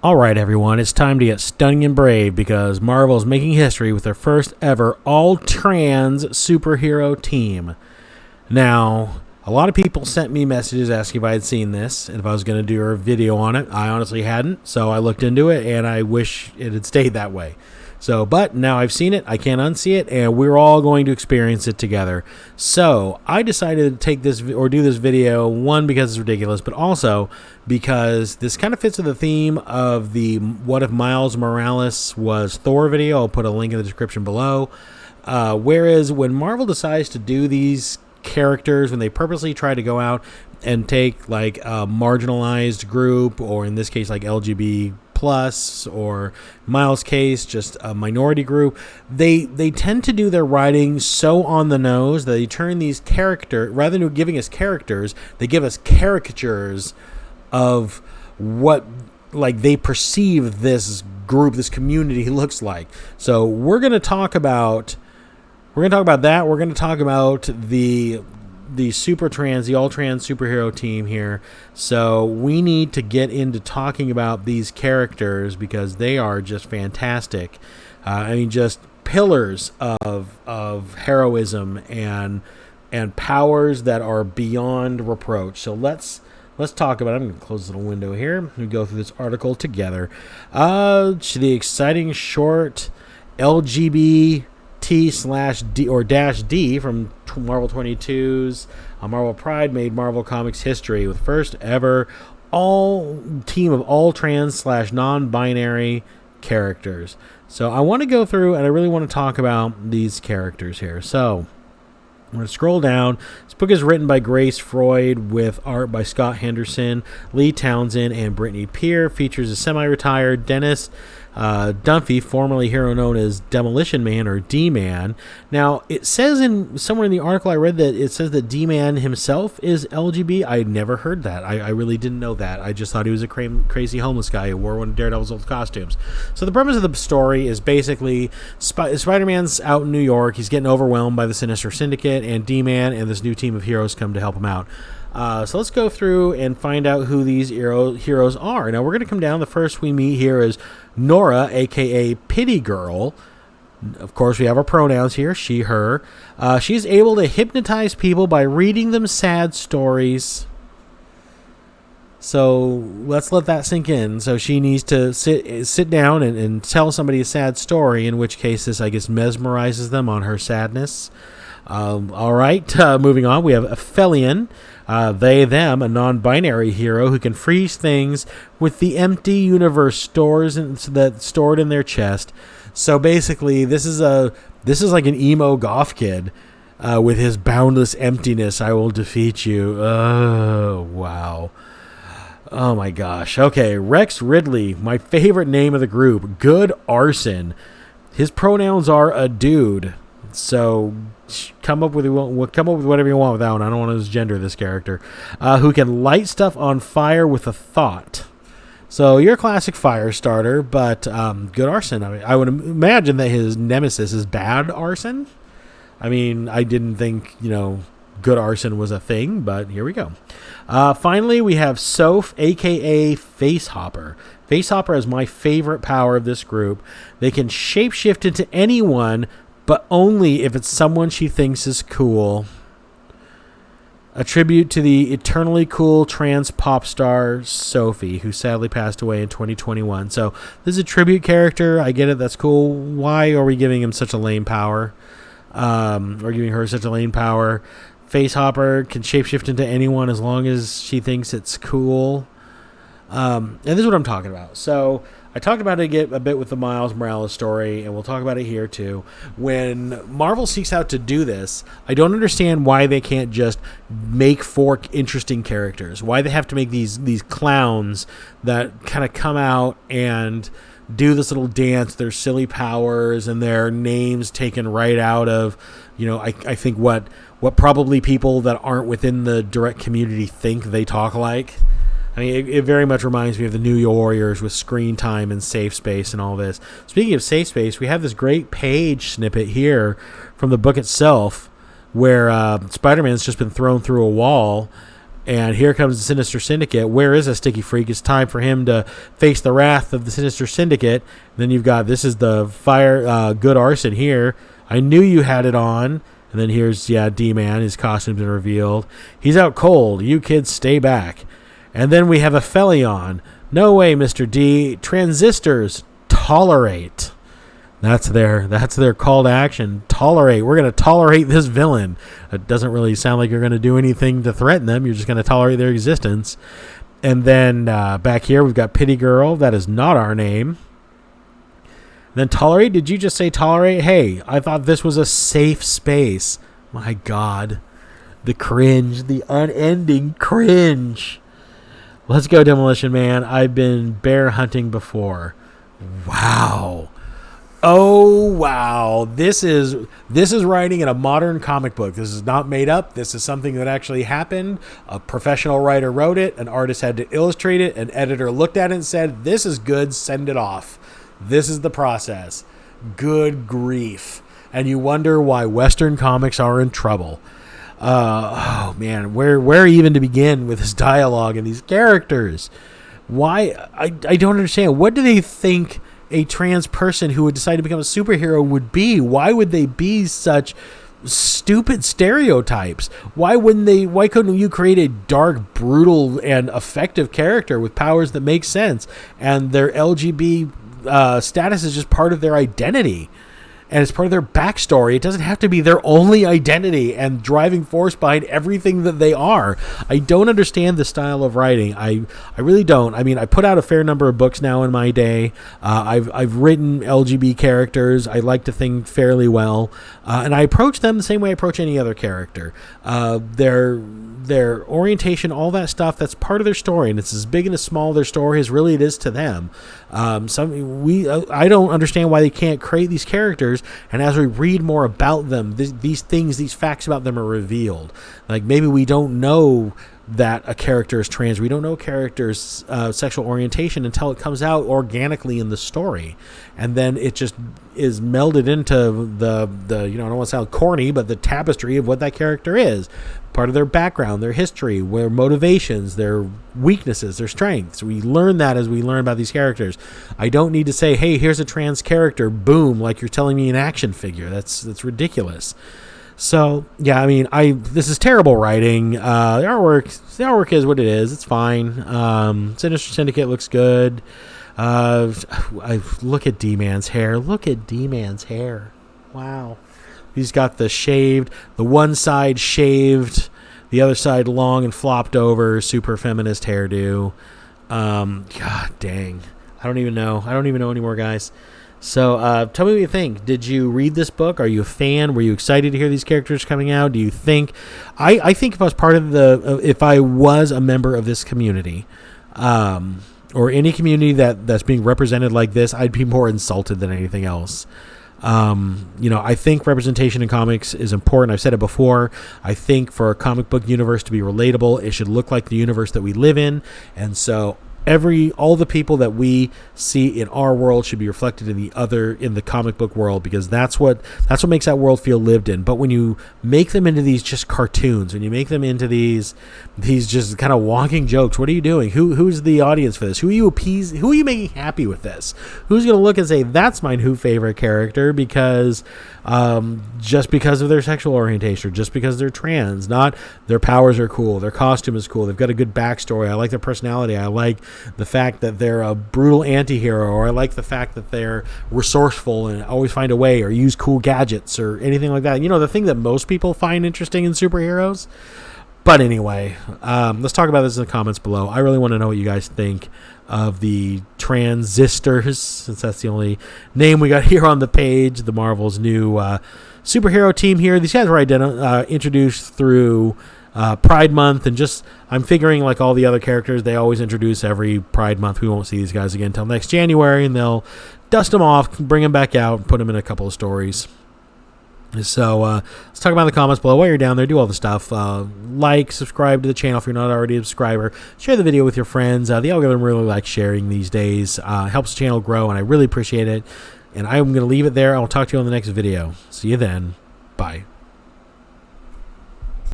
All right, everyone, it's time to get stunning and brave because Marvel is making history with their first ever all-trans superhero team. Now, a lot of people sent me messages asking if I had seen this and if I was going to do a video on it. I honestly hadn't, so I looked into it, and I wish it had stayed that way. But now I've seen it, I can't unsee it, and we're all going to experience it together. So I decided to take this or do this video, one, because it's ridiculous, but also because this kind of fits with the theme of the What If Miles Morales Was Thor video. I'll put a link in the description below. Whereas when Marvel decides to do these characters, when they purposely try to go out and take like a marginalized group, or in this case like LGBT plus, or Miles' case just a minority group, they tend to do their writing so on the nose that they turn these characters, rather than giving us characters, they give us caricatures of what like they perceive this group, this community looks like. So we're going to talk about that. We're going to talk about the all-trans superhero team here. So we need to get into talking about these characters because they are just fantastic. Just pillars of heroism and powers that are beyond reproach. So let's talk about it. I'm going to close this little window here. We go through this article together. The exciting short LGBT T/D or -D from Marvel 22's Marvel Pride made Marvel Comics history with first ever team of all trans / non-binary characters. So I want to go through and I really want to talk about these characters here. So I'm going to scroll down. This book is written by Grace Freud with art by Scott Henderson, Lee Townsend, and Brittany Peer. Features a semi-retired Dennis Dunphy, formerly hero known as Demolition Man or D-Man. Now, it says somewhere in the article I read that it says that D-Man himself is LGBT. I had never heard that. I really didn't know that. I just thought he was a crazy homeless guy who wore one of Daredevil's old costumes. So the premise of the story is basically Spider-Man's out in New York. He's getting overwhelmed by the Sinister Syndicate, and D-Man and this new team of heroes come to help him out. So let's go through and find out who these heroes are. Now, we're going to come down. The first we meet here is Nora, a.k.a. Pity Girl. Of course, we have our pronouns here, she, her. She's able to hypnotize people by reading them sad stories. So let's let that sink in. So she needs to sit down and tell somebody a sad story, in which case this, I guess, mesmerizes them on her sadness. All right, moving on. We have Aphelion, they, them, a non-binary hero who can freeze things with the empty universe stored in their chest. So basically, this is like an emo goth kid with his boundless emptiness. I will defeat you. Oh, wow. Oh my gosh. Okay, Rex Ridley, my favorite name of the group, Good Arson. His pronouns are a dude. So come up with whatever you want with that one. I don't want to gender this character. Who can light stuff on fire with a thought. So you're a classic fire starter, but Good Arson. I would imagine that his nemesis is Bad Arson. I didn't think Good Arson was a thing, but here we go. Finally, we have Soph, a.k.a. Facehopper. Facehopper is my favorite power of this group. They can shapeshift into anyone, but only if it's someone she thinks is cool. A tribute to the eternally cool trans pop star Sophie, who sadly passed away in 2021. So this is a tribute character. I get it. That's cool. Why are we giving him such a lame power? Or giving her such a lame power? Facehopper can shapeshift into anyone as long as she thinks it's cool. And this is what I'm talking about. So I talked about it a bit with the Miles Morales story, and we'll talk about it here too. When Marvel seeks out to do this, I don't understand why they can't just make 4 interesting characters. Why they have to make these clowns that kind of come out and do this little dance, their silly powers and their names taken right out of, I think what probably people that aren't within the direct community think they talk like. It very much reminds me of the New Warriors with screen time and safe space and all this. Speaking of safe space, we have this great page snippet here from the book itself where Spider-Man's just been thrown through a wall And here comes the Sinister Syndicate. Where is a Sticky Freak? It's time for him to face the wrath of the Sinister Syndicate. And then you've got, this is the Good Arson here. I knew you had it on. And then here's, D-Man. His costume's been revealed. He's out cold. You kids stay back. And then we have a Felion. No way, Mr. D. Transistors, tolerate. That's their call to action. Tolerate. We're going to tolerate this villain. It doesn't really sound like you're going to do anything to threaten them. You're just going to tolerate their existence. And then back here, we've got Pity Girl. That is not our name. Then tolerate. Did you just say tolerate? Hey, I thought this was a safe space. My God. The cringe. The unending cringe. Let's go, Demolition Man. I've been bear hunting before. Wow. Oh, wow. This is writing in a modern comic book. This is not made up. This is something that actually happened. A professional writer wrote it. An artist had to illustrate it. An editor looked at it and said, this is good. Send it off. This is the process. Good grief. And you wonder why Western comics are in trouble. Oh, man. Where even to begin with this dialogue and these characters? Why? I don't understand. What do they think a trans person who would decide to become a superhero would be? Why would they be such stupid stereotypes? Why couldn't you create a dark, brutal, and effective character with powers that make sense? And their LGB status is just part of their identity. And it's part of their backstory. It doesn't have to be their only identity and driving force behind everything that they are. I don't understand the style of writing. I really don't. I mean, I put out a fair number of books now in my day. I've written LGB characters. I like to think fairly well. And I approach them the same way I approach any other character. Their orientation, all that stuff, that's part of their story. And it's as big and as small their story as really it is to them. I don't understand why they can't create these characters, and as we read more about them, these facts about them are revealed. Like, maybe we don't know that a character is trans. We don't know a character's sexual orientation until it comes out organically in the story, and then it just is melded into the I don't want to sound corny, but the tapestry of what that character is. Part of their background, their history, their motivations, their weaknesses, their strengths. We learn that as we learn about these characters. I don't need to say, hey, here's a trans character, boom, like you're telling me an action figure. That's ridiculous. So, yeah, I mean, this is terrible writing. The artwork is what it is. It's fine. Sinister Syndicate looks good. Look at D-Man's hair. Look at D-Man's hair. Wow. He's got the one side shaved, the other side long and flopped over, super feminist hairdo. God dang. I don't even know anymore, guys. So tell me what you think. Did you read this book? Are you a fan? Were you excited to hear these characters coming out? Do you think... I think if I was if I was a member of this community, or any community that's being represented like this, I'd be more insulted than anything else. I think representation in comics is important. I've said it before. I think for a comic book universe to be relatable, it should look like the universe that we live in. And so all the people that we see in our world should be reflected in the comic book world, because that's what makes that world feel lived in. But when you make them into these just cartoons, when you make them into these just kind of walking jokes, what are you doing? Who's the audience for this? Who are you making happy with this? Who's going to look and say, that's my new favorite character just because of their sexual orientation, or just because they're trans? Not their powers are cool, their costume is cool, they've got a good backstory, I like their personality, I like the fact that they're a brutal anti-hero, or I like the fact that they're resourceful and always find a way, or use cool gadgets, or anything like that. The thing that most people find interesting in superheroes. But anyway, let's talk about this in the comments below. I really want to know what you guys think of the Transistors, since that's the only name we got here on the page. The Marvel's new superhero team here. These guys were introduced through Pride Month, and I'm figuring, like all the other characters, they always introduce every Pride Month. We won't see these guys again until next January, and they'll dust them off, bring them back out, and put them in a couple of stories. So let's talk about in the comments below. While you're down there, do all the stuff. Like, subscribe to the channel if you're not already a subscriber. Share the video with your friends. The algorithm really likes sharing these days. Helps the channel grow, and I really appreciate it. And I'm going to leave it there. I'll talk to you on the next video. See you then. Bye.